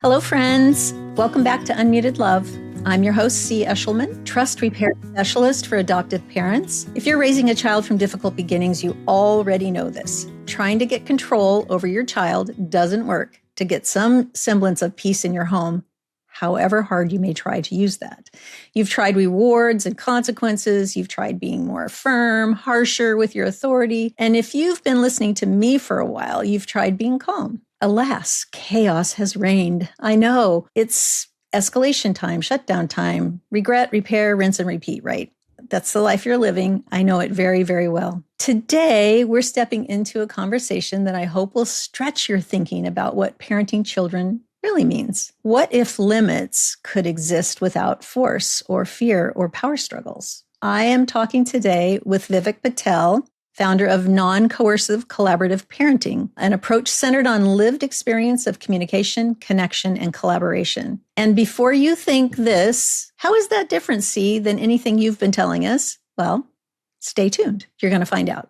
Hello, friends. Welcome back to Unmuted Love. I'm your host, C. Eshelman, trust repair specialist for adoptive parents. If you're raising a child from difficult beginnings, you already know this. Trying to get control over your child doesn't work to get some semblance of peace in your home, however hard you may try to use that. You've tried rewards and consequences. You've tried being more firm, harsher with your authority. And if you've been listening to me for a while, you've tried being calm. Alas, chaos has reigned. I know it's escalation time, shutdown time, regret, repair, rinse, and repeat, right? That's the life you're living. I know it very, very well. Today, we're stepping into a conversation that I hope will stretch your thinking about what parenting children really means. What if limits could exist without force or fear or power struggles? I am talking today with Vivek Patel, founder of Non-Coercive Collaborative Parenting, an approach centered on lived experience of communication, connection, and collaboration. And before you think this, how is that different, C, than anything you've been telling us? Well, stay tuned. You're going to find out.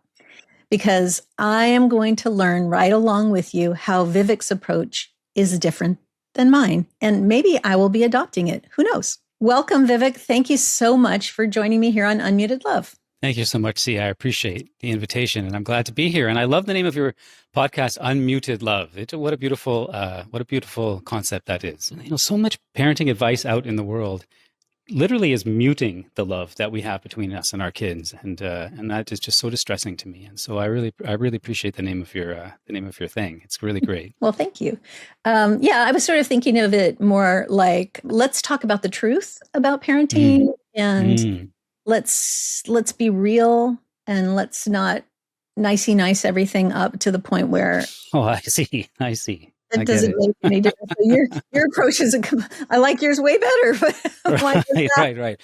Because I am going to learn right along with you how Vivek's approach is different than mine. And maybe I will be adopting it. Who knows? Welcome, Vivek. Thank you so much for joining me here on Unmuted Love. Thank you so much, C. I appreciate the invitation, and I'm glad to be here. And I love the name of your podcast, Unmuted Love. What a beautiful concept that is. You know, so much parenting advice out in the world literally is muting the love that we have between us and our kids, and that is just so distressing to me. And so I really appreciate the name of your thing. It's really great. Well, thank you. I was sort of thinking of it more like, let's talk about the truth about parenting and. Let's be real, and let's not nicey nice everything up to the point where. Oh, I see. It doesn't make any difference. Your approach is I like yours way better. But right.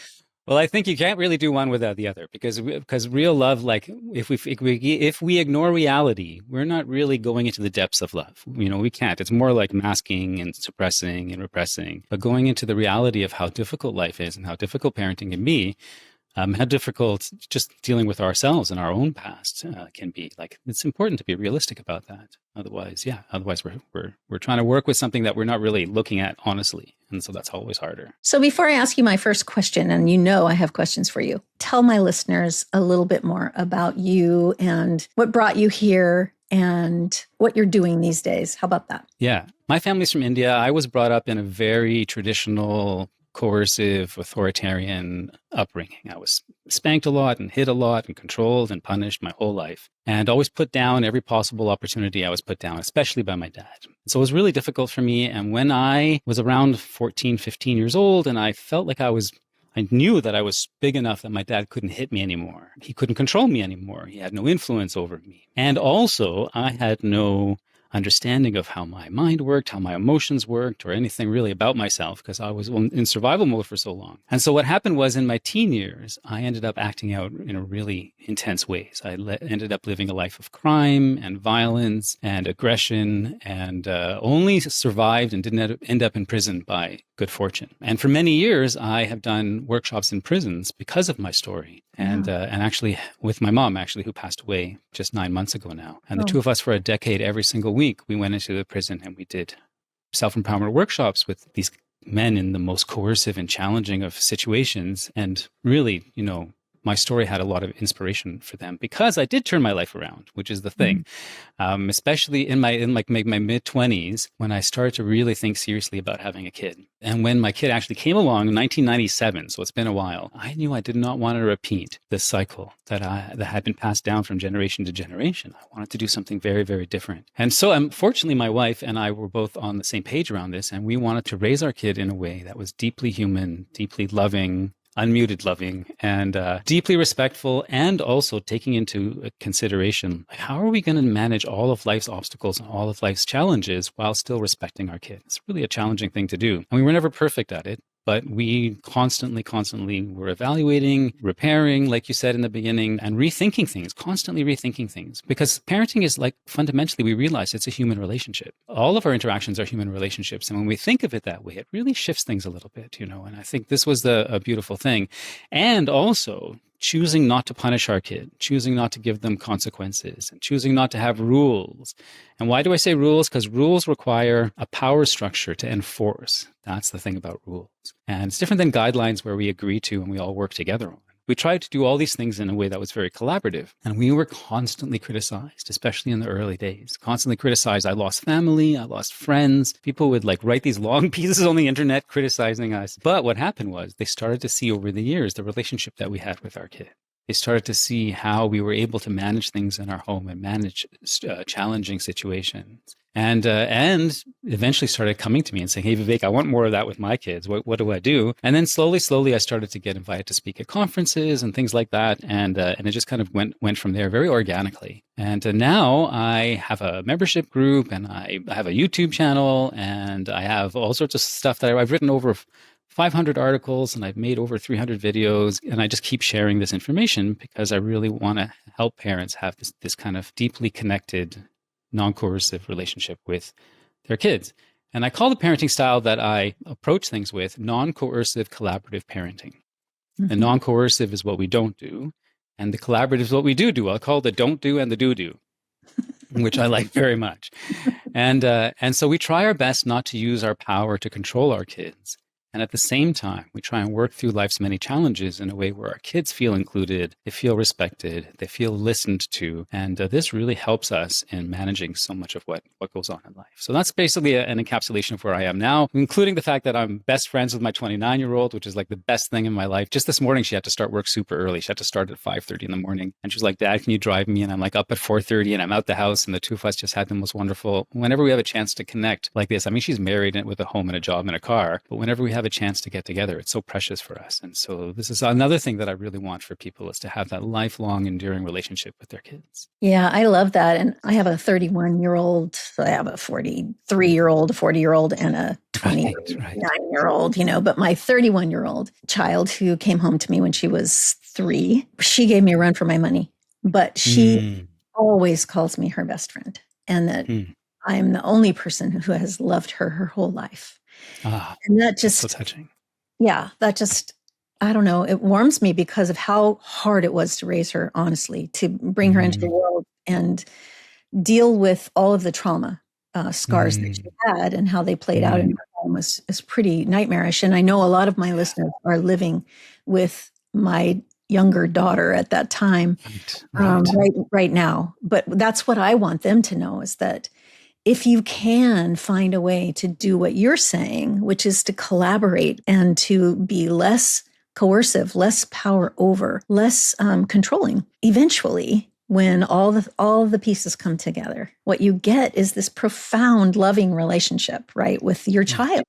Well, I think you can't really do one without the other because real love, like if we ignore reality, we're not really going into the depths of love. You know, we can't. It's more like masking and suppressing and repressing. But going into the reality of how difficult life is and how difficult parenting can be. How difficult just dealing with ourselves and our own past can be. Like, it's important to be realistic about that. Otherwise we're trying to work with something that we're not really looking at honestly, and so that's always harder. So before I ask you my first question, and you know I have questions for you, tell my listeners a little bit more about you and what brought you here and what you're doing these days. How about that? Yeah, my family's from India. I was brought up in a very traditional, coercive, authoritarian upbringing. I was spanked a lot and hit a lot and controlled and punished my whole life, and always put down every possible opportunity I was put down, especially by my dad. So it was really difficult for me. And when I was around 14, 15 years old, and I felt like I knew that I was big enough that my dad couldn't hit me anymore. He couldn't control me anymore. He had no influence over me. And also, I had no understanding of how my mind worked, how my emotions worked, or anything really about myself, because I was in survival mode for so long. And so what happened was, in my teen years, I ended up acting out in a really intense ways. I ended up living a life of crime and violence and aggression, and only survived and didn't end up in prison by good fortune. And for many years, I have done workshops in prisons because of my story. And actually with my mom, who passed away just 9 months ago now. And the two of us, for a decade, every single week, we went into the prison and we did self-empowerment workshops with these men in the most coercive and challenging of situations. And really, you know, my story had a lot of inspiration for them because I did turn my life around, which is the thing. Especially in my mid-20s, when I started to really think seriously about having a kid. And when my kid actually came along in 1997, so it's been a while, I knew I did not want to repeat this cycle that had been passed down from generation to generation. I wanted to do something very, very different. And so fortunately, my wife and I were both on the same page around this, and we wanted to raise our kid in a way that was deeply human, deeply loving, unmuted loving, and deeply respectful, and also taking into consideration, how are we going to manage all of life's obstacles and all of life's challenges while still respecting our kids? It's really a challenging thing to do. And we were never perfect at it. But we constantly were evaluating, repairing, like you said in the beginning, and constantly rethinking things. Because parenting is like, fundamentally, we realize it's a human relationship. All of our interactions are human relationships. And when we think of it that way, it really shifts things a little bit, you know. And I think this was a beautiful thing. And also, choosing not to punish our kid, choosing not to give them consequences, and choosing not to have rules. And why do I say rules? Because rules require a power structure to enforce. That's the thing about rules. And it's different than guidelines where we agree to and we all work together on. We tried to do all these things in a way that was very collaborative. And we were constantly criticized, especially in the early days. Constantly criticized. I lost family. I lost friends. People would write these long pieces on the internet criticizing us. But what happened was they started to see over the years the relationship that we had with our kid. They started to see how we were able to manage things in our home and manage challenging situations. And eventually started coming to me and saying, hey, Vivek, I want more of that with my kids. What do I do? And then slowly, I started to get invited to speak at conferences and things like that. And it just kind of went from there very organically. And now I have a membership group and I have a YouTube channel and I have all sorts of stuff that I've written over 500 articles and I've made over 300 videos. And I just keep sharing this information because I really want to help parents have this kind of deeply connected non-coercive relationship with their kids. And I call the parenting style that I approach things with non-coercive collaborative parenting. Mm-hmm. The non-coercive is what we don't do. And the collaborative is what we do. I'll call the don't do and the do, which I like very much. And so we try our best not to use our power to control our kids. And at the same time, we try and work through life's many challenges in a way where our kids feel included, they feel respected, they feel listened to. And this really helps us in managing so much of what goes on in life. So that's basically an encapsulation of where I am now, including the fact that I'm best friends with my 29-year-old, which is the best thing in my life. Just this morning, she had to start work super early. She had to start at 5:30 in the morning. And she was like, Dad, can you drive me? And I'm up at 4:30 and I'm out the house. And the two of us just had the most wonderful, whenever we have a chance to connect like this. I mean, she's married with a home and a job and a car, but whenever we have a chance to get together, it's so precious for us. And so this is another thing that I really want for people is to have that lifelong, enduring relationship with their kids. Yeah, I love that. And I have a 31-year-old, I have a 43-year-old, a 40-year-old, and a 29-year-old, but my 31-year-old child who came home to me when she was 3, she gave me a run for my money, but she always calls me her best friend, and that I'm the only person who has loved her whole life. And that just, so touching. Yeah, that just, I don't know, it warms me because of how hard it was to raise her, honestly, to bring her into the world and deal with all of the trauma scars that she had and how they played out in her home is pretty nightmarish. And I know a lot of my listeners are living with my younger daughter at that time, right now. But that's what I want them to know is that if you can find a way to do what you're saying, which is to collaborate and to be less coercive, less power over, less controlling, eventually, when all the pieces come together, what you get is this profound, loving relationship, right, with your child.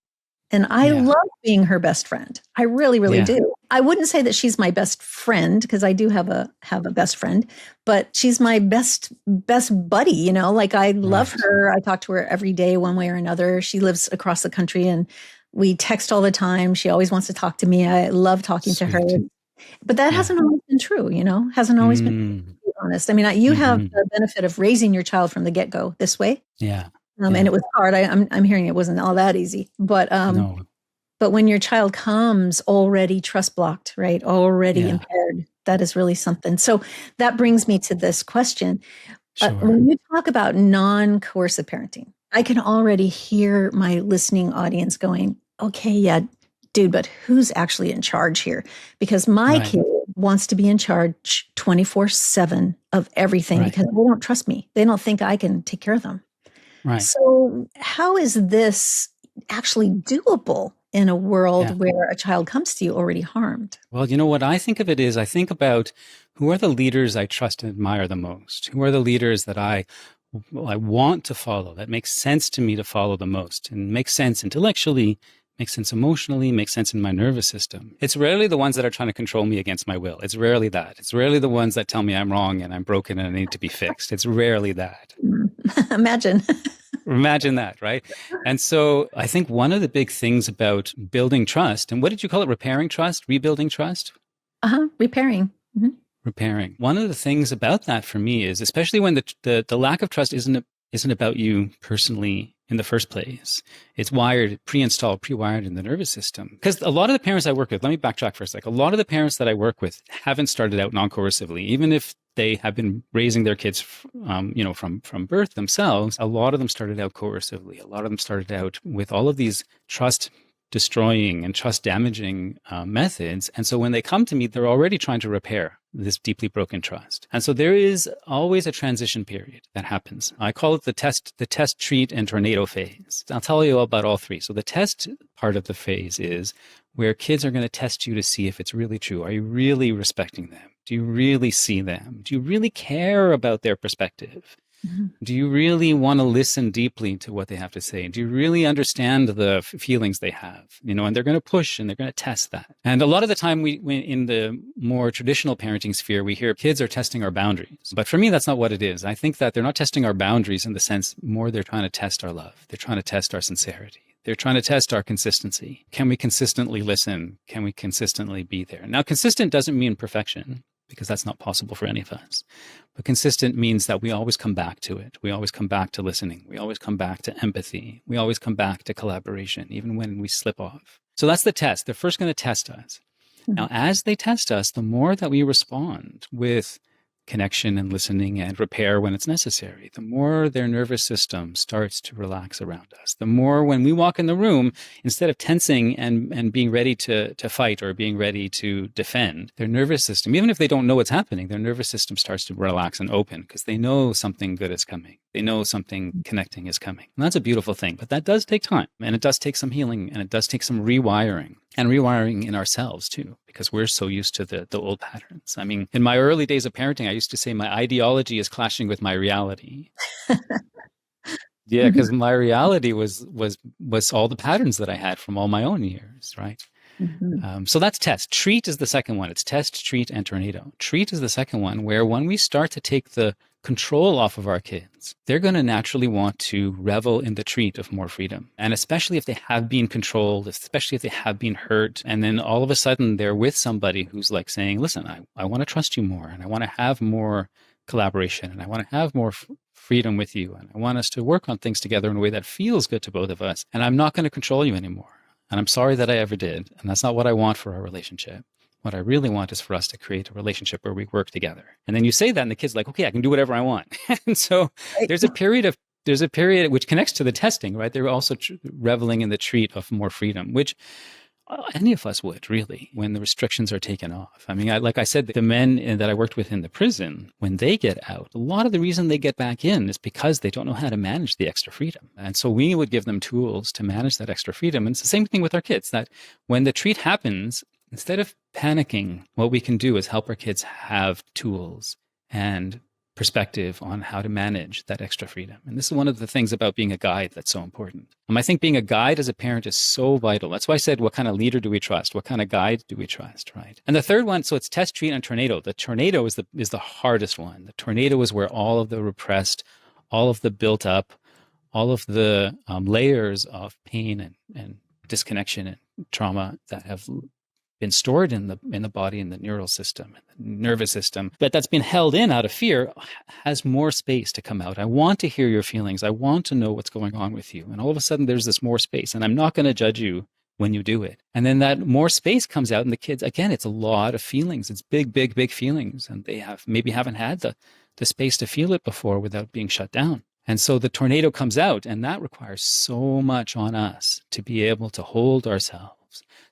And I love being her best friend. I really, really do. I wouldn't say that she's my best friend because I do have a best friend, but she's my best buddy, I love her. I talk to her every day one way or another. She lives across the country and we text all the time. She always wants to talk to me. I love talking to her. But that hasn't always been true, hasn't always been, to be honest. I mean, you have the benefit of raising your child from the get-go this way. Yeah. And it was hard. I'm hearing it wasn't all that easy, but but when your child comes already trust blocked, right, already impaired, that is really something. So that brings me to this question: when you talk about non-coercive parenting, I can already hear my listening audience going, "Okay, yeah, dude, but who's actually in charge here?" Because my kid wants to be in charge 24/7 of everything because they don't trust me. They don't think I can take care of them. Right. So how is this actually doable in a world where a child comes to you already harmed? Well, what I think of it is I think about who are the leaders I trust and admire the most? Who are the leaders that I want to follow, that makes sense to me to follow the most and makes sense intellectually, makes sense emotionally, makes sense in my nervous system. It's rarely the ones that are trying to control me against my will. It's rarely that. It's rarely the ones that tell me I'm wrong and I'm broken and I need to be fixed. It's rarely that. Imagine. Imagine that, right? And so I think one of the big things about building trust, and what did you call it? Repairing trust? Rebuilding trust? Repairing. Mm-hmm. Repairing. One of the things about that for me is, especially when the lack of trust isn't about you personally in the first place. It's wired, pre-installed, pre-wired in the nervous system. Because a lot of the parents I work with, let me backtrack for a sec. A lot of the parents that I work with haven't started out non-coercively, even if they have been raising their kids, from birth themselves. A lot of them started out coercively. A lot of them started out with all of these trust destroying and trust damaging methods. And so when they come to me, they're already trying to repair this deeply broken trust. And so there is always a transition period that happens. I call it the test, treat, and tornado phase. I'll tell you about all three. So the test part of the phase is where kids are going to test you to see if it's really true. Are you really respecting them? Do you really see them? Do you really care about their perspective? Mm-hmm. Do you really want to listen deeply to what they have to say? Do you really understand the feelings they have? And they're going to push and they're going to test that. And a lot of the time we in the more traditional parenting sphere, we hear kids are testing our boundaries. But for me, that's not what it is. I think that they're not testing our boundaries in the sense more they're trying to test our love. They're trying to test our sincerity. They're trying to test our consistency. Can we consistently listen? Can we consistently be there? Now, consistent doesn't mean perfection, because that's not possible for any of us. But consistent means that we always come back to it. We always come back to listening. We always come back to empathy. We always come back to collaboration, even when we slip off. So that's the test. They're first going to test us. Mm-hmm. Now, as they test us, the more that we respond with connection and listening and repair when it's necessary, the more their nervous system starts to relax around us. The more when we walk in the room, instead of tensing and being ready to fight or being ready to defend, their nervous system, even if they don't know what's happening, their nervous system starts to relax and open because they know something good is coming. They know something connecting is coming. And that's a beautiful thing, but that does take time, and it does take some healing, and it does take some rewiring. And rewiring in ourselves too, because we're so used to the old patterns. I mean, in my early days of parenting, I used to say my ideology is clashing with my reality. Yeah, because my reality was all the patterns that I had from all my own years, right? Mm-hmm. So that's test. Treat is the second one. It's test, treat, and tornado. Treat is the second one, where when we start to take the control off of our kids, they're going to naturally want to revel in the treat of more freedom. And especially if they have been controlled, especially if they have been hurt, and then all of a sudden they're with somebody who's like saying, listen, I want to trust you more, and I want to have more collaboration, and I want to have more freedom with you, and I want us to work on things together in a way that feels good to both of us, and I'm not going to control you anymore. And I'm sorry that I ever did, and that's not what I want for our relationship. What I really want is for us to create a relationship where we work together. And then you say that, and the kid's like, okay, I can do whatever I want. And so there's a period which connects to the testing, right? They're also reveling in the treat of more freedom, which any of us would, really, when the restrictions are taken off. I mean, like I said, the men that I worked with in the prison, when they get out, a lot of the reason they get back in is because they don't know how to manage the extra freedom. And so we would give them tools to manage that extra freedom. And it's the same thing with our kids, that when the treat happens, instead of panicking, what we can do is help our kids have tools and perspective on how to manage that extra freedom. And this is one of the things about being a guide that's so important. I think being a guide as a parent is so vital. That's why I said, what kind of leader do we trust? What kind of guide do we trust, right? And the third one, so it's test, treat, and tornado. The tornado is the hardest one. The tornado is where all of the repressed, all of the built up, all of the layers of pain and disconnection and trauma that have been stored in the body, in the neural system, in the nervous system, but that's been held in out of fear, has more space to come out. I want to hear your feelings. I want to know what's going on with you. And all of a sudden there's this more space, and I'm not going to judge you when you do it. And then that more space comes out, and the kids, again, it's a lot of feelings. It's big, big, big feelings. And they haven't had the space to feel it before without being shut down. And so the tornado comes out, and that requires so much on us to be able to hold ourselves,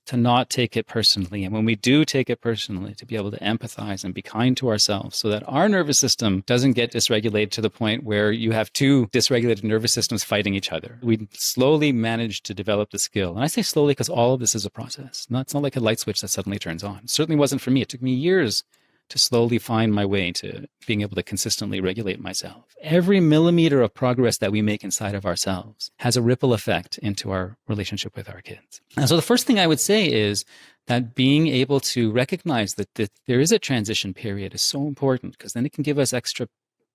to not take it personally. And when we do take it personally, to be able to empathize and be kind to ourselves so that our nervous system doesn't get dysregulated to the point where you have two dysregulated nervous systems fighting each other. We slowly managed to develop the skill. And I say slowly because all of this is a process. It's not like a light switch that suddenly turns on. It certainly wasn't for me. It took me years to slowly find my way to being able to consistently regulate myself. Every millimeter of progress that we make inside of ourselves has a ripple effect into our relationship with our kids. And so the first thing I would say is that being able to recognize that there is a transition period is so important, because then it can give us extra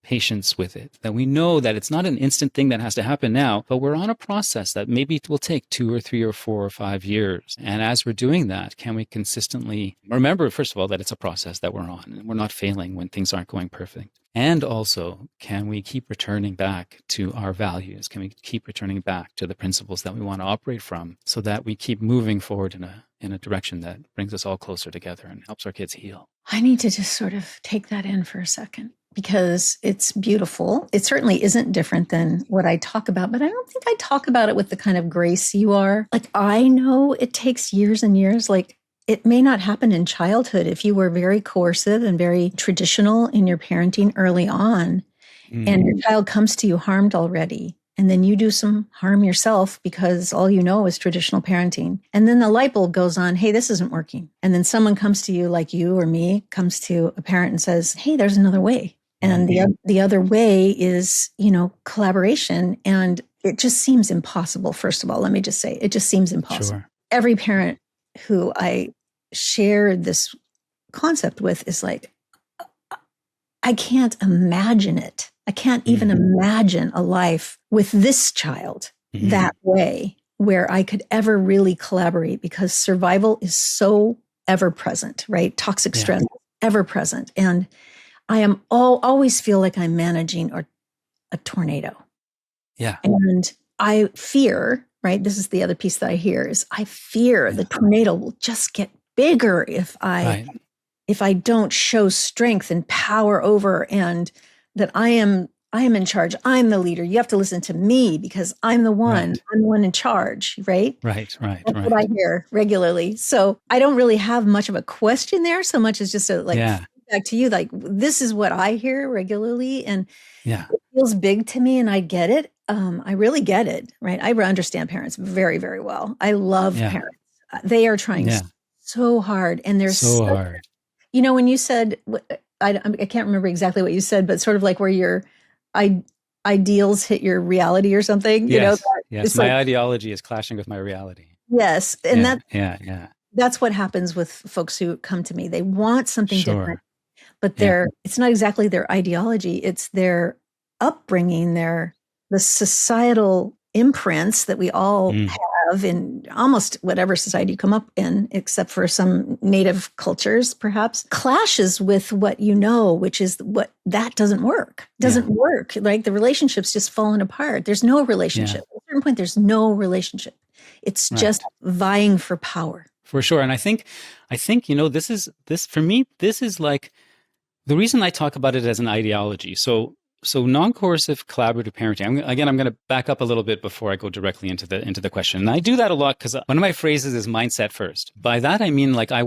patience with it, that we know that it's not an instant thing that has to happen now, but we're on a process that maybe it will take 2 or 3 or 4 or 5 years. And as we're doing that, can we consistently remember, first of all, that it's a process that we're on and we're not failing when things aren't going perfect? And also, can we keep returning back to our values? Can we keep returning back to the principles that we want to operate from so that we keep moving forward in a direction that brings us all closer together and helps our kids heal? I need to just sort of take that in for a second, because it's beautiful. It certainly isn't different than what I talk about, but I don't think I talk about it with the kind of grace you are. Like, I know it takes years and years. Like, it may not happen in childhood if you were very coercive and very traditional in your parenting early on, and your child comes to you harmed already. And then you do some harm yourself because all you know is traditional parenting. And then the light bulb goes on, hey, this isn't working. And then someone comes to you, like you or me, comes to a parent and says, hey, there's another way. And the other way is, collaboration. And it just seems impossible. First of all, let me just say, it just seems impossible. Sure. Every parent who I share this concept with is like, I can't imagine it. I can't even imagine a life with this child that way, where I could ever really collaborate, because survival is so ever present, right? Toxic stress, ever present. And I am always feel like I'm managing a tornado. Yeah. And I fear, right? This is the other piece that I hear is I fear the tornado will just get bigger if I don't show strength and power over, and that I am in charge. I'm the leader. You have to listen to me because I'm the one. Right. I'm the one in charge, right? Right. That's what I hear regularly. So I don't really have much of a question there, so much as just back to you, like, this is what I hear regularly, and it feels big to me, and I get it. I really get it, right? I understand parents very, very well. I love parents. They are trying so hard, and they're so hard. When you said, I can't remember exactly what you said, but sort of like where your ideals hit your reality or something. Yes. My ideology is clashing with my reality. Yes, and that's what happens with folks who come to me. They want something different, but it's not exactly their ideology. It's their upbringing, the societal imprints that we all have in almost whatever society you come up in, except for some native cultures, perhaps, clashes with what which is what that doesn't work. Like, the relationship's just fallen apart. There's no relationship. At a certain point, there's no relationship. It's just vying for power. For sure. And I think, this for me, this is like the reason I talk about it as an ideology. So non-coercive collaborative parenting. I'm going to back up a little bit before I go directly into the question. And I do that a lot because one of my phrases is mindset first. By that, I mean, like, I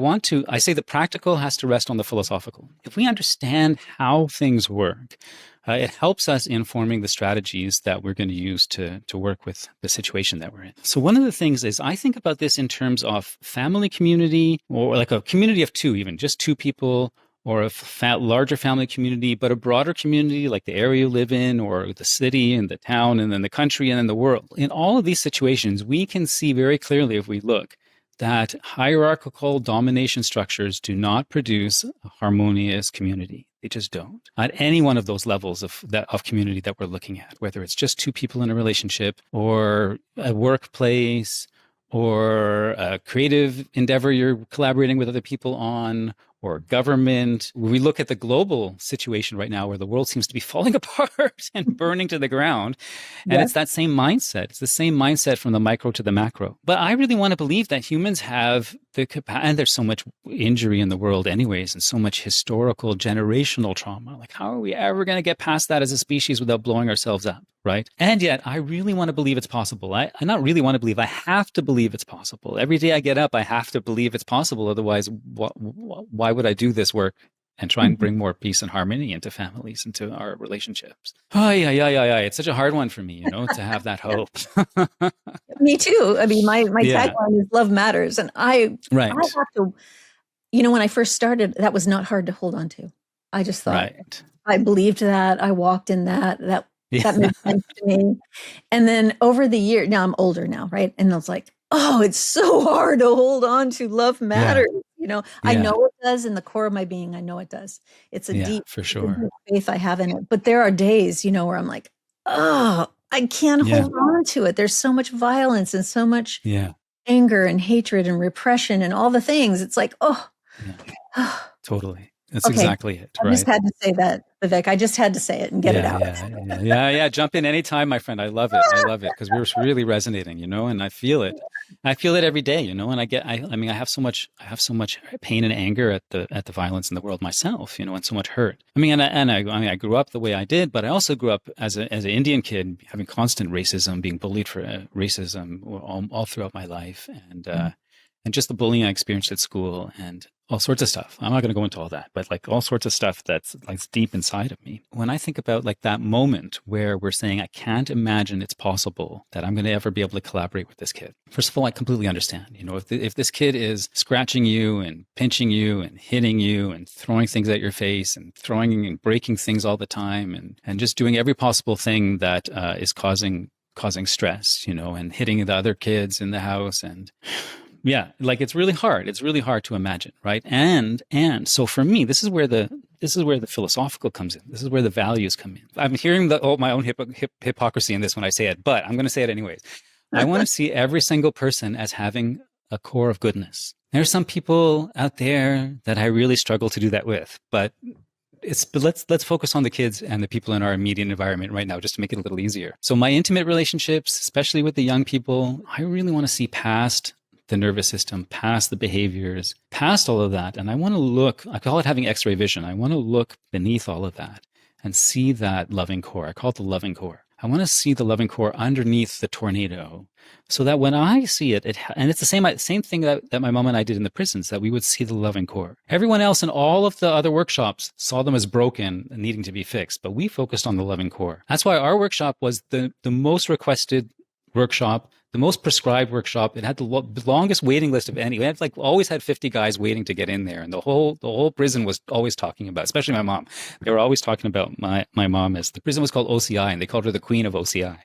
say the practical has to rest on the philosophical. If we understand how things work, it helps us in forming the strategies that we're going to use to work with the situation that we're in. So one of the things is I think about this in terms of family community, or like a community of two, even just two people, or a larger family community, but a broader community like the area you live in, or the city and the town, and then the country, and then the world. In all of these situations, we can see very clearly, if we look, that hierarchical domination structures do not produce a harmonious community. They just don't. At any one of those levels of community that we're looking at, whether it's just two people in a relationship, or a workplace, or a creative endeavor you're collaborating with other people on, or government. We look at the global situation right now where the world seems to be falling apart and burning to the ground. And it's that same mindset. It's the same mindset from the micro to the macro. But I really want to believe that humans have the capacity, and there's so much injury in the world anyways, and so much historical, generational trauma. Like, how are we ever going to get past that as a species without blowing ourselves up, right? And yet, I really want to believe it's possible. I not really want to believe, I have to believe it's possible. Every day I get up, I have to believe it's possible. Otherwise, why would I do this work and try and bring more peace and harmony into families, into our relationships? It's such a hard one for me, to have that hope. Me too. I mean, my tagline is love matters. And I have to, when I first started, that was not hard to hold on to. I just thought, I believed that, I walked in that made sense to me. And then over the year, now I'm older now, right? And I was like, oh, it's so hard to hold on to love matters. I Yeah. know it does in the core of my being. I know it does. It's a Yeah, deep, for it's a deep sure. faith I have in it. But there are days, where I'm like, oh, I can't Yeah. hold on to it. There's so much violence and so much Yeah. anger and hatred and repression and all the things. It's like, Yeah. Totally. That's okay. exactly it, I just right? had to say that, Vivek. I just had to say it and get it out. Yeah. Jump in anytime, my friend. I love it. Because we're really resonating, and I feel it. I feel it every day, and I have so much pain and anger at the violence in the world myself, and so much hurt. I grew up the way I did, but I also grew up as an Indian kid, having constant racism, being bullied for racism all throughout my life, and just the bullying I experienced at school and all sorts of stuff. I'm not going to go into all that, but like all sorts of stuff that's like deep inside of me. When I think about like that moment where we're saying, I can't imagine it's possible that I'm going to ever be able to collaborate with this kid. First of all, I completely understand, if this kid is scratching you and pinching you and hitting you and throwing things at your face and throwing and breaking things all the time and just doing every possible thing that is causing stress, and hitting the other kids in the house yeah, like it's really hard. It's really hard to imagine, right? And so for me, this is where the philosophical comes in. This is where the values come in. I'm hearing my own hypocrisy in this when I say it, but I'm going to say it anyways. I want to see every single person as having a core of goodness. There's some people out there that I really struggle to do that with, but let's focus on the kids and the people in our immediate environment right now, just to make it a little easier. So my intimate relationships, especially with the young people, I really want to see past the nervous system, past the behaviors, past all of that. And I want to look, I call it having X-ray vision. I want to look beneath all of that and see that loving core. I call it the loving core. I want to see the loving core underneath the tornado so that when I see it, and it's the same thing that my mom and I did in the prisons, that we would see the loving core. Everyone else in all of the other workshops saw them as broken and needing to be fixed, but we focused on the loving core. That's why our workshop was the most requested workshop, the most prescribed workshop. It had the longest waiting list of any. We had always had 50 guys waiting to get in there, and the whole prison was always talking about, especially my mom. They were always talking about my mom, as the prison was called OCI, and they called her the queen of OCI.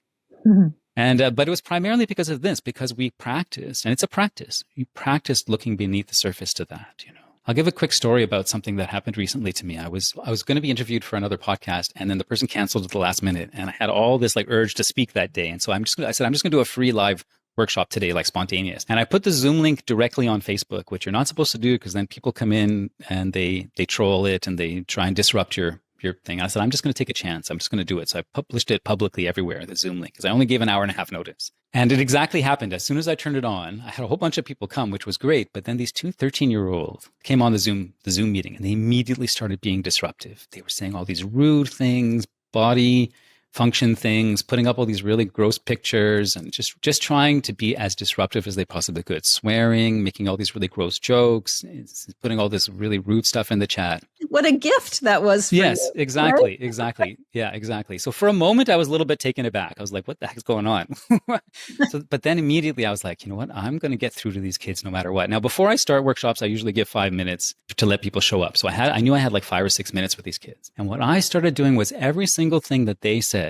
Mm-hmm. And but it was primarily because of this, because we practiced, and it's a practice. We practiced looking beneath the surface to that, I'll give a quick story about something that happened recently to me. I was going to be interviewed for another podcast, and then the person canceled at the last minute, and I had all this urge to speak that day. And so I said, I'm just going to do a free live workshop today, spontaneous. And I put the Zoom link directly on Facebook, which you're not supposed to do, because then people come in and they troll it and they try and disrupt your thing. I said, I'm just going to take a chance. I'm just going to do it. So I published it publicly everywhere, the Zoom link, because I only gave an hour and a half notice. And it exactly happened. As soon as I turned it on, I had a whole bunch of people come, which was great. But then these two 13-year-olds came on the Zoom meeting, and they immediately started being disruptive. They were saying all these rude things, body function things, putting up all these really gross pictures, and just trying to be as disruptive as they possibly could, swearing, making all these really gross jokes, putting all this really rude stuff in the chat. What a gift that was for yes, you, exactly, right? exactly. Yeah, exactly. So for a moment, I was a little bit taken aback. I was like, what the heck's going on? But then immediately I was like, you know what? I'm going to get through to these kids no matter what. Now, before I start workshops, I usually give 5 minutes to let people show up. So I knew I had 5 or 6 minutes with these kids. And what I started doing was every single thing that they said,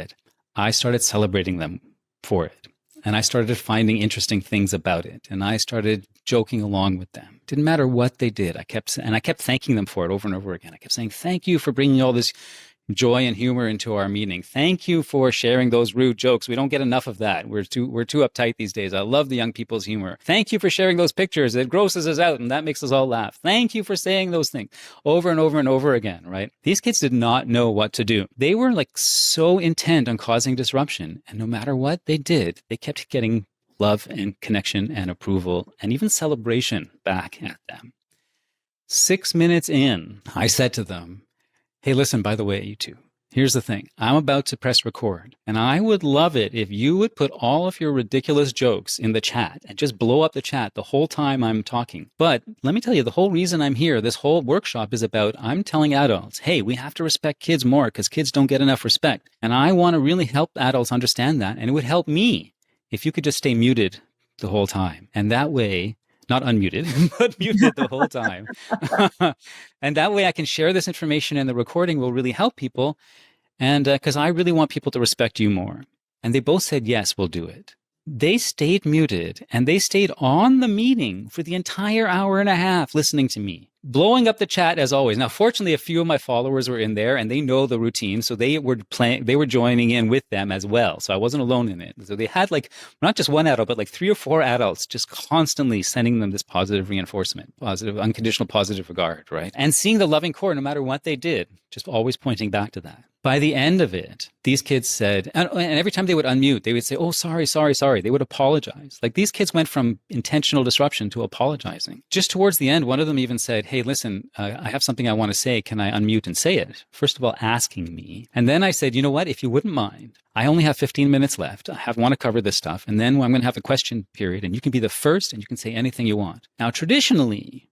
I started celebrating them for it. And I started finding interesting things about it. And I started joking along with them. Didn't matter what they did. I kept thanking them for it over and over again. I kept saying, thank you for bringing all this joy and humor into our meeting. Thank you for sharing those rude jokes. We don't get enough of that. We're too uptight these days. I love the young people's humor. Thank you for sharing those pictures. It grosses us out, and that makes us all laugh. Thank you for saying those things over and over and over again, right? These kids did not know what to do. They were so intent on causing disruption, and no matter what they did, they kept getting love and connection and approval and even celebration back at them. 6 minutes in, I said to them, hey, listen, by the way, you two, here's the thing. I'm about to press record, and I would love it if you would put all of your ridiculous jokes in the chat and just blow up the chat the whole time I'm talking. But let me tell you, the whole reason I'm here, this whole workshop is about, I'm telling adults, hey, we have to respect kids more because kids don't get enough respect. And I want to really help adults understand that. And it would help me if you could just stay muted the whole time. And that way, not unmuted, but muted the whole time. And that way I can share this information, and the recording will really help people. And because I really want people to respect you more. And they both said, yes, we'll do it. they stayed muted and they stayed on the meeting for the entire hour and a half listening to me, blowing up the chat as always. Now, fortunately, a few of my followers were in there and they know the routine. So they were joining in with them as well. So I wasn't alone in it. So they had like, not just one adult, but like 3 or 4 adults just constantly sending them this positive reinforcement, positive, unconditional positive regard, right? And seeing the loving core, no matter what they did, just always pointing back to that. By the end of it, these kids said, and every time they would unmute, they would say, oh, sorry. They would apologize. Like these kids went from intentional disruption to apologizing. Just towards the end, one of them even said, hey, listen, I have something I want to say. Can I unmute and say it? First of all, asking me. And then I said, you know what? If you wouldn't mind, I only have 15 minutes left. I want to cover this stuff. And then I'm going to have a question period and you can be the first and you can say anything you want. Now, traditionally,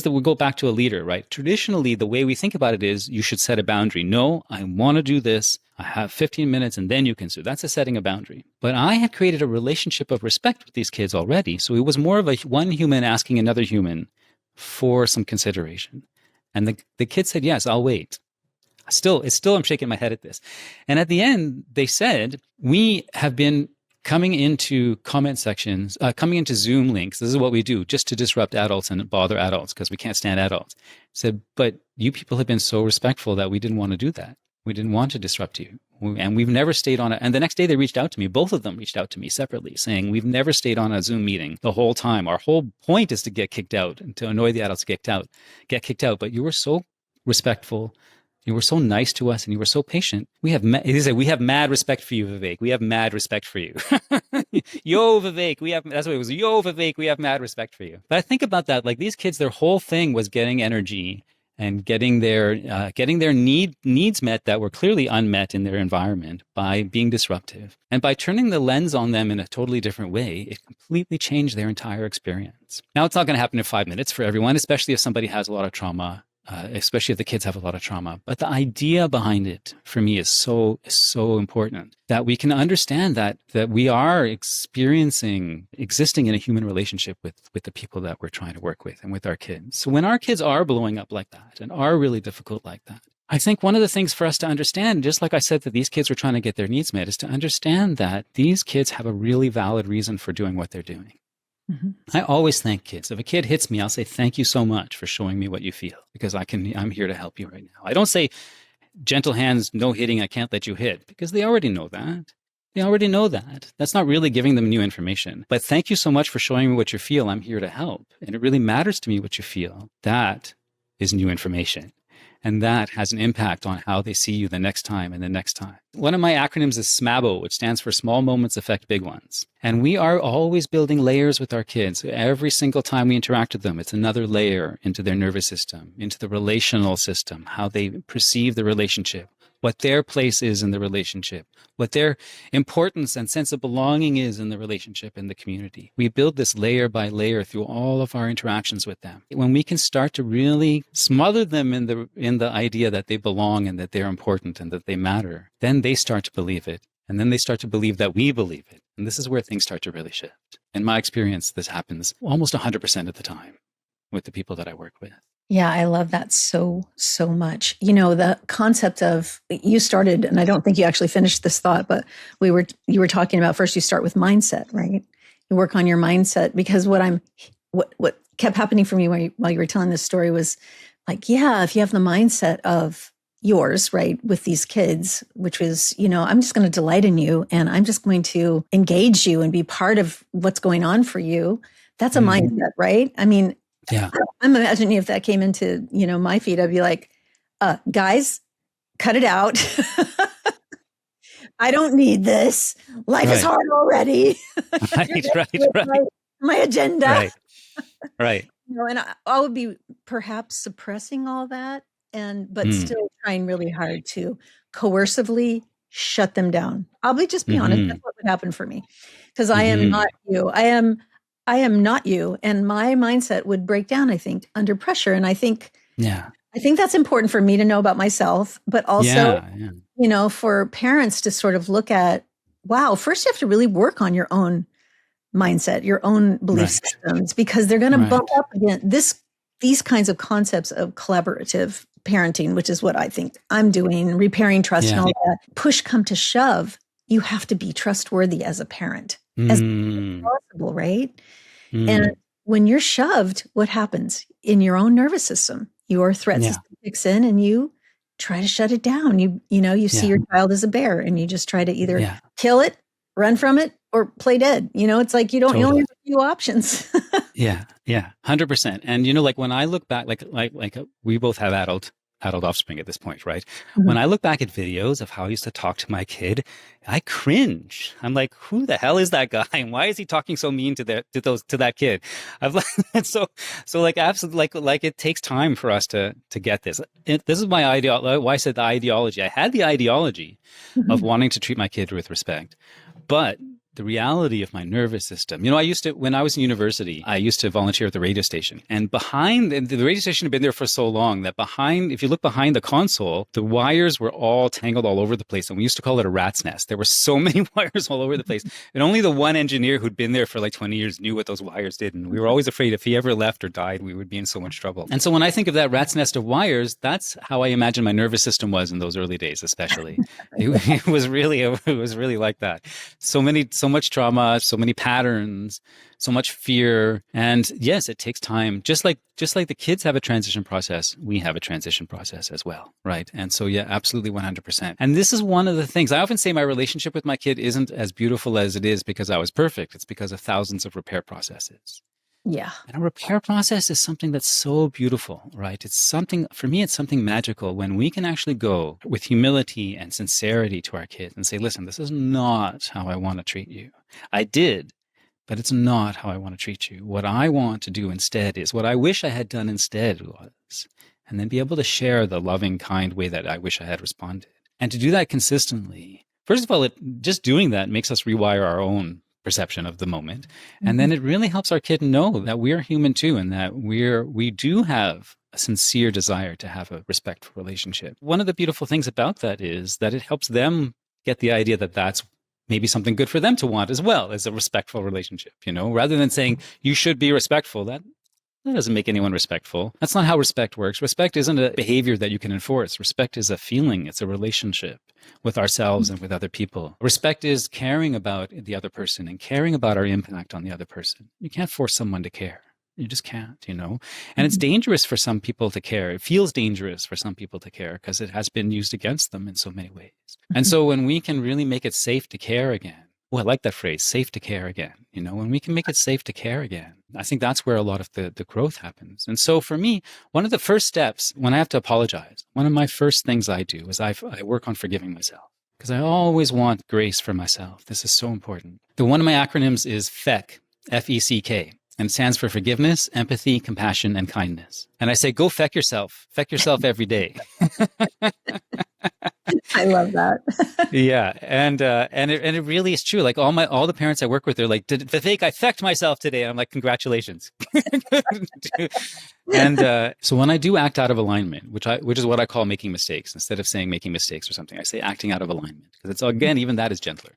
we'll go back to a leader, right? Traditionally, the way we think about it is you should set a boundary. No, I want to do this. I have 15 minutes and then you can sue. That's a setting a boundary. But I had created a relationship of respect with these kids already. So it was more of one human asking another human for some consideration. And the kid said, yes, I'll wait. I'm shaking my head at this. And at the end, they said, we have been coming into comment sections, coming into Zoom links. This is what we do just to disrupt adults and bother adults because we can't stand adults. Said, but you people have been so respectful that we didn't want to do that. We didn't want to disrupt you. And we've never stayed on it. And the next day they reached out to me. Both of them reached out to me separately saying, we've never stayed on a Zoom meeting the whole time. Our whole point is to get kicked out and to annoy the adults, get kicked out. But you were so respectful. You were so nice to us and you were so patient. We have mad respect for you, Vivek. We have mad respect for you. Yo, Vivek, that's what it was. Yo, Vivek, we have mad respect for you. But I think about that. Like these kids, their whole thing was getting energy and getting their needs met that were clearly unmet in their environment by being disruptive. And by turning the lens on them in a totally different way, it completely changed their entire experience. Now, it's not going to happen in 5 minutes for everyone, especially if somebody has a lot of trauma. Especially if the kids have a lot of trauma. But the idea behind it for me is so important that we can understand that we are existing in a human relationship with the people that we're trying to work with and with our kids. So when our kids are blowing up like that and are really difficult like that, I think one of the things for us to understand, just like I said that these kids were trying to get their needs met, is to understand that these kids have a really valid reason for doing what they're doing. Mm-hmm. I always thank kids. If a kid hits me, I'll say, thank you so much for showing me what you feel because I'm here to help you right now. I don't say, gentle hands, no hitting, I can't let you hit because they already know that. That's not really giving them new information. But thank you so much for showing me what you feel. I'm here to help. And it really matters to me what you feel. That is new information. And that has an impact on how they see you the next time and the next time. One of my acronyms is SMABO, which stands for Small Moments Affect Big Ones. And we are always building layers with our kids. Every single time we interact with them, it's another layer into their nervous system, into the relational system, how they perceive the relationship, what their place is in the relationship, what their importance and sense of belonging is in the relationship and the community. We build this layer by layer through all of our interactions with them. When we can start to really smother them in the idea that they belong and that they're important and that they matter, then they start to believe it. And then they start to believe that we believe it. And this is where things start to really shift. In my experience, this happens almost 100% of the time with the people that I work with. Yeah, I love that so much. You know, the concept of you started, and I don't think you actually finished this thought, but you were talking about first you start with mindset, right? You work on your mindset because what kept happening for me while you were telling this story was like, yeah, if you have the mindset of yours, right, with these kids, which was, you know, I'm just going to delight in you and I'm just going to engage you and be part of what's going on for you. That's a mindset, right? I mean, yeah. I'm imagining if that came into, you know, my feed, I'd be like, guys, cut it out. I don't need this. Life is hard already. Right. My agenda. Right. You know, and I would be perhaps suppressing all that but still trying really hard to coercively shut them down. I'll just be honest. That's what would happen for me because I am not you. I am not you. And my mindset would break down, I think, under pressure. And I think that's important for me to know about myself, but also, you know, for parents to sort of look at, wow, first you have to really work on your own mindset, your own belief systems, because they're going to bump up against these kinds of concepts of collaborative parenting, which is what I think I'm doing, repairing trust and all that. Push come to shove, you have to be trustworthy as a parent. as Mm. possible, right? And Mm. when you're shoved, what happens in your own nervous system? Your threat Yeah. system kicks in and you try to shut it down. You see Yeah. your child as a bear and you just try to either Yeah. kill it, run from it, or play dead. It's like you only Totally. have a few options. Yeah. Yeah. 100%. And like when I look back, we both have adult offspring at this point, right? When Mhm. I look back at videos of how I used to talk to my kid, I cringe. I'm like, who the hell is that guy? And why is he talking so mean to that kid? I've like, so like absolutely like it takes time for us to get this. This is my ideology. Why I said the ideology. I had the ideology of Mhm. wanting to treat my kid with respect, but the reality of my nervous system. When I was in university, I used to volunteer at the radio station. And the radio station had been there for so long that if you look behind the console, the wires were all tangled all over the place. And we used to call it a rat's nest. There were so many wires all over the place. And only the one engineer who'd been there for like 20 years knew what those wires did. And we were always afraid if he ever left or died, we would be in so much trouble. And so when I think of that rat's nest of wires, that's how I imagine my nervous system was in those early days, especially. It was really like that. So much trauma, so many patterns, so much fear. And yes, it takes time. Just like the kids have a transition process, we have a transition process as well, right? And so yeah, absolutely 100%. And this is one of the things I often say, my relationship with my kid isn't as beautiful as it is because I was perfect. It's because of thousands of repair processes. Yeah. And a repair process is something that's so beautiful, right? For me, it's something magical when we can actually go with humility and sincerity to our kids and say, listen, this is not how I want to treat you. I did, but it's not how I want to treat you. What I want to do instead is what I wish I had done instead was, and then be able to share the loving, kind way that I wish I had responded. And to do that consistently, first of all, just doing that makes us rewire our own perception of the moment. And then it really helps our kid know that we're human too, and that we do have a sincere desire to have a respectful relationship. One of the beautiful things about that is that it helps them get the idea that that's maybe something good for them to want as well, as a respectful relationship, rather than saying you should be respectful. That doesn't make anyone respectful. That's not how respect works. Respect isn't a behavior that you can enforce. Respect is a feeling. It's a relationship with ourselves and with other people. Respect is caring about the other person and caring about our impact on the other person. You can't force someone to care. You just can't, And it's dangerous for some people to care. It feels dangerous for some people to care because it has been used against them in so many ways. And so when we can really make it safe to care again, I like that phrase, safe to care again. When we can make it safe to care again, I think that's where a lot of the growth happens. And so for me, one of the first steps when I have to apologize, one of my first things I do is I work on forgiving myself, because I always want grace for myself. This is so important. One of my acronyms is FECK, F-E-C-K. And it stands for forgiveness, empathy, compassion, and kindness. And I say, go feck yourself. Feck yourself every day. I love that. Yeah. And it really is true. Like all the parents I work with, they're like, Vivek, I fecked myself today. And I'm like, congratulations. And so when I do act out of alignment, which is what I call making mistakes, instead of saying making mistakes or something, I say acting out of alignment. Because it's, again, even that is gentler.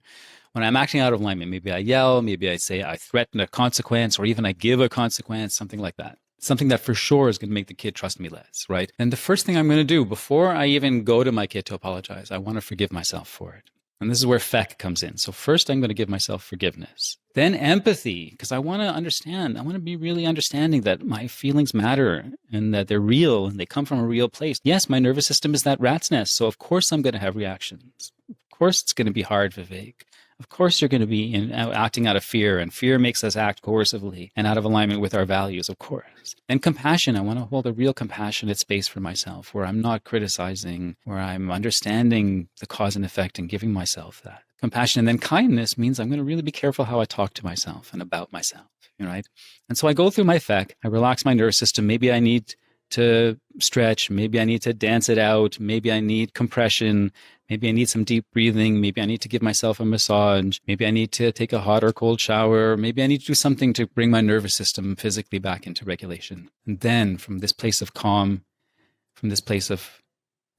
When I'm acting out of alignment, maybe I yell, maybe I say I threaten a consequence, or even I give a consequence, something like that. Something that for sure is going to make the kid trust me less, right? And the first thing I'm going to do before I even go to my kid to apologize, I want to forgive myself for it. And this is where FECK comes in. So first I'm going to give myself forgiveness. Then empathy, because I want to understand. I want to be really understanding that my feelings matter and that they're real and they come from a real place. Yes, my nervous system is that rat's nest. So of course I'm going to have reactions. Of course it's going to be hard, Vivek. Of course, you're going to be acting out of fear, and fear makes us act coercively and out of alignment with our values, of course. And compassion, I want to hold a real compassionate space for myself where I'm not criticizing, where I'm understanding the cause and effect and giving myself that compassion. And then kindness means I'm going to really be careful how I talk to myself and about myself, right? And so I go through my FECK, I relax my nervous system. Maybe I need to stretch. Maybe I need to dance it out. Maybe I need compression. Maybe I need some deep breathing. Maybe I need to give myself a massage. Maybe I need to take a hot or cold shower. Maybe I need to do something to bring my nervous system physically back into regulation. And then from this place of calm, from this place of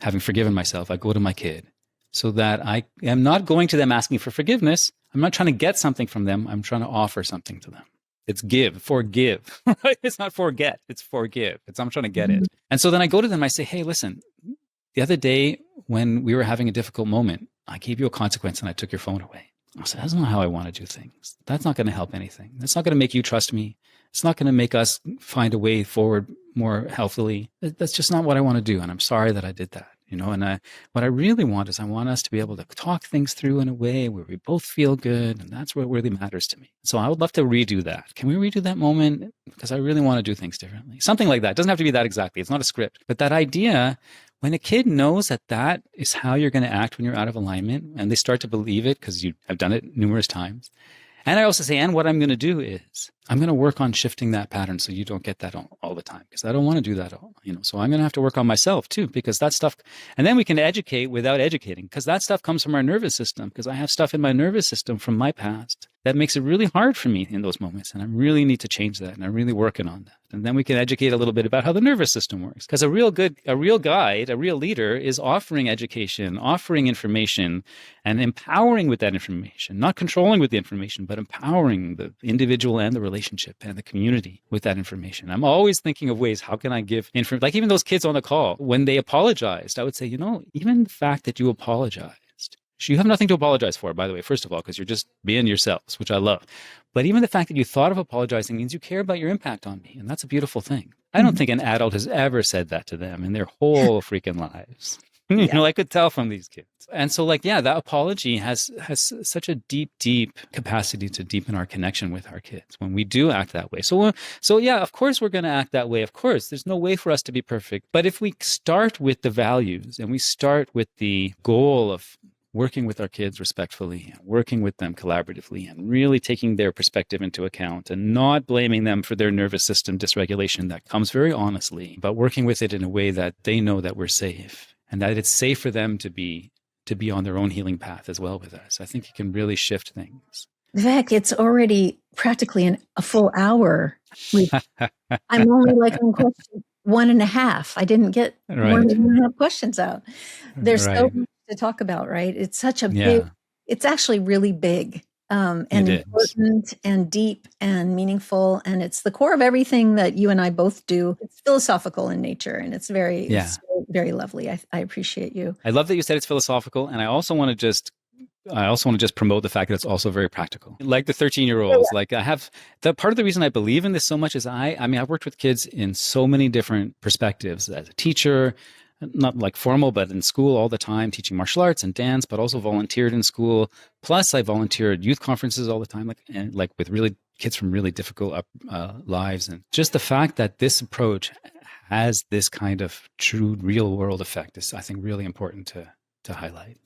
having forgiven myself, I go to my kid so that I am not going to them asking for forgiveness. I'm not trying to get something from them. I'm trying to offer something to them. It's forgive, right? It's not forget, it's forgive. I'm trying to get it. And so then I go to them, I say, hey, listen, the other day when we were having a difficult moment, I gave you a consequence and I took your phone away. I said, that's not how I want to do things. That's not going to help anything. That's not going to make you trust me. It's not going to make us find a way forward more healthily. That's just not what I want to do. And I'm sorry that I did that. And what I really want is I want us to be able to talk things through in a way where we both feel good. And that's what really matters to me. So I would love to redo that. Can we redo that moment? Because I really want to do things differently. Something like that. It doesn't have to be that exactly. It's not a script. But that idea, when a kid knows that that is how you're going to act when you're out of alignment, and they start to believe it because you have done it numerous times. And I also say, and what I'm going to do is I'm going to work on shifting that pattern so you don't get that all the time, because I don't want to do that all, so I'm going to have to work on myself too, because that stuff, and then we can educate without educating, because that stuff comes from our nervous system, because I have stuff in my nervous system from my past that makes it really hard for me in those moments. And I really need to change that. And I'm really working on that. And then we can educate a little bit about how the nervous system works. Because a real guide, a real leader is offering education, offering information, and empowering with that information, not controlling with the information, but empowering the individual and the relationship and the community with that information. I'm always thinking of ways, how can I give information? Like even those kids on the call, when they apologized, I would say, even the fact that you apologized, you have nothing to apologize for, by the way, first of all, because you're just being yourselves, which I love. But even the fact that you thought of apologizing means you care about your impact on me. And that's a beautiful thing. I don't think an adult has ever said that to them in their whole freaking lives. I could tell from these kids. And so that apology has such a deep capacity to deepen our connection with our kids when we do act that way. So yeah, of course we're going to act that way. Of course, there's no way for us to be perfect. But if we start with the values and we start with the goal of working with our kids respectfully, working with them collaboratively, and really taking their perspective into account and not blaming them for their nervous system dysregulation that comes very honestly, but working with it in a way that they know that we're safe and that it's safe for them to be on their own healing path as well with us. I think it can really shift things. Vivek, it's already practically a full hour. I'm only on question 1.5. I didn't get more than 1.5 questions out. There's so much to talk about, right? It's such a big, it's actually really big and important and deep and meaningful. And it's the core of everything that you and I both do. It's philosophical in nature and it's very very lovely. I appreciate you. I love that you said it's philosophical. And I also want to just promote the fact that it's also very practical. Like the 13-year-olds, I have the part of the reason I believe in this so much is I've worked with kids in so many different perspectives as a teacher, not like formal, but in school all the time, teaching martial arts and dance, but also volunteered in school. Plus I volunteered youth conferences all the time, with really kids from really difficult lives. And just the fact that this approach has this kind of true real world effect is, I think, really important to highlight.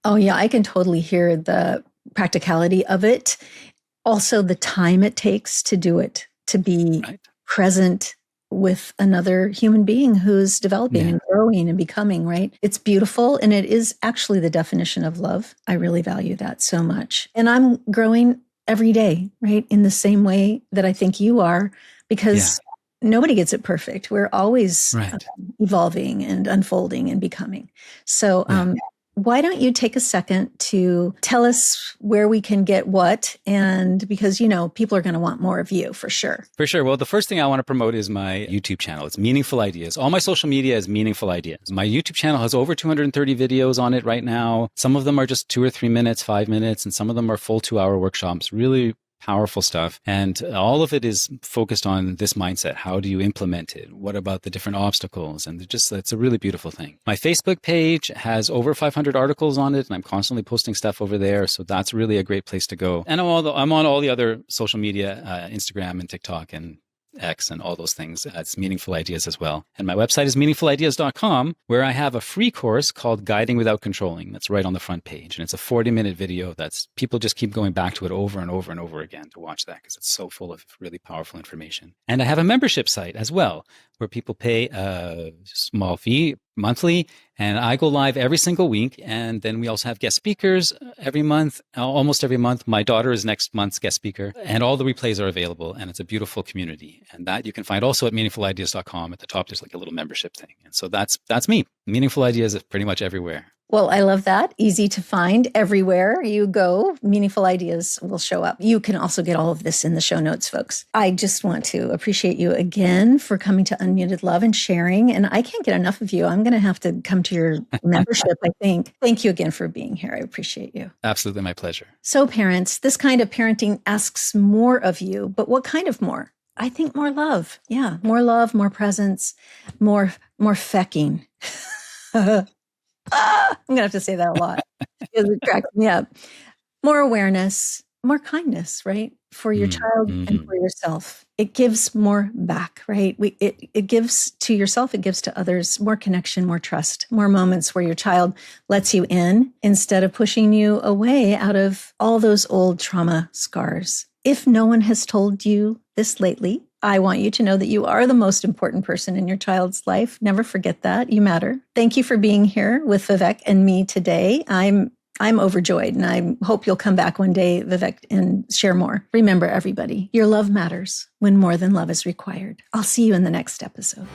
Oh yeah, I can totally hear the practicality of it. Also the time it takes to do it, to be present with another human being who's developing and growing and becoming, right? It's beautiful. And it is actually the definition of love. I really value that so much. And I'm growing every day, right? In the same way that I think you are, because nobody gets it perfect. We're always evolving and unfolding and becoming. So, why don't you take a second to tell us where we can get what? And because, people are going to want more of you for sure. For sure. Well, the first thing I want to promote is my YouTube channel. It's Meaningful Ideas. All my social media is Meaningful Ideas. My YouTube channel has over 230 videos on it right now. Some of them are just 2 or 3 minutes, 5 minutes, and some of them are full 2-hour workshops. Really powerful stuff. And all of it is focused on this mindset. How do you implement it? What about the different obstacles? And it's a really beautiful thing. My Facebook page has over 500 articles on it, and I'm constantly posting stuff over there. So that's really a great place to go. And I'm on all the other social media, Instagram and TikTok and X and all those things. It's Meaningful Ideas as well. And my website is meaningfulideas.com, where I have a free course called Guiding Without Controlling. That's right on the front page. And it's a 40-minute video that's people just keep going back to it over and over and over again to watch that because it's so full of really powerful information. And I have a membership site as well, where people pay a small fee monthly, and I go live every single week. And then we also have guest speakers every month, almost every month. My daughter is next month's guest speaker, and all the replays are available, and it's a beautiful community. And that you can find also at meaningfulideas.com. At the top, there's like a little membership thing. And so that's me. Meaningful Ideas is pretty much everywhere. Well, I love that. Easy to find everywhere you go. Meaningful ideas will show up. You can also get all of this in the show notes, folks. I just want to appreciate you again for coming to Unmuted Love and sharing. And I can't get enough of you. I'm going to have to come to your membership, I think. Thank you again for being here. I appreciate you. Absolutely my pleasure. So parents, this kind of parenting asks more of you, but what kind of more? I think more love. Yeah, more love, more presence, more fecking. I'm going to have to say that a lot because it cracks me up. More awareness, more kindness, right? For your child and for yourself. It gives more back, right? It gives to yourself, it gives to others more connection, more trust, more moments where your child lets you in instead of pushing you away out of all those old trauma scars. If no one has told you this lately, I want you to know that you are the most important person in your child's life. Never forget that. You matter. Thank you for being here with Vivek and me today. I'm overjoyed, and I hope you'll come back one day, Vivek, and share more. Remember, everybody, your love matters when more than love is required. I'll see you in the next episode.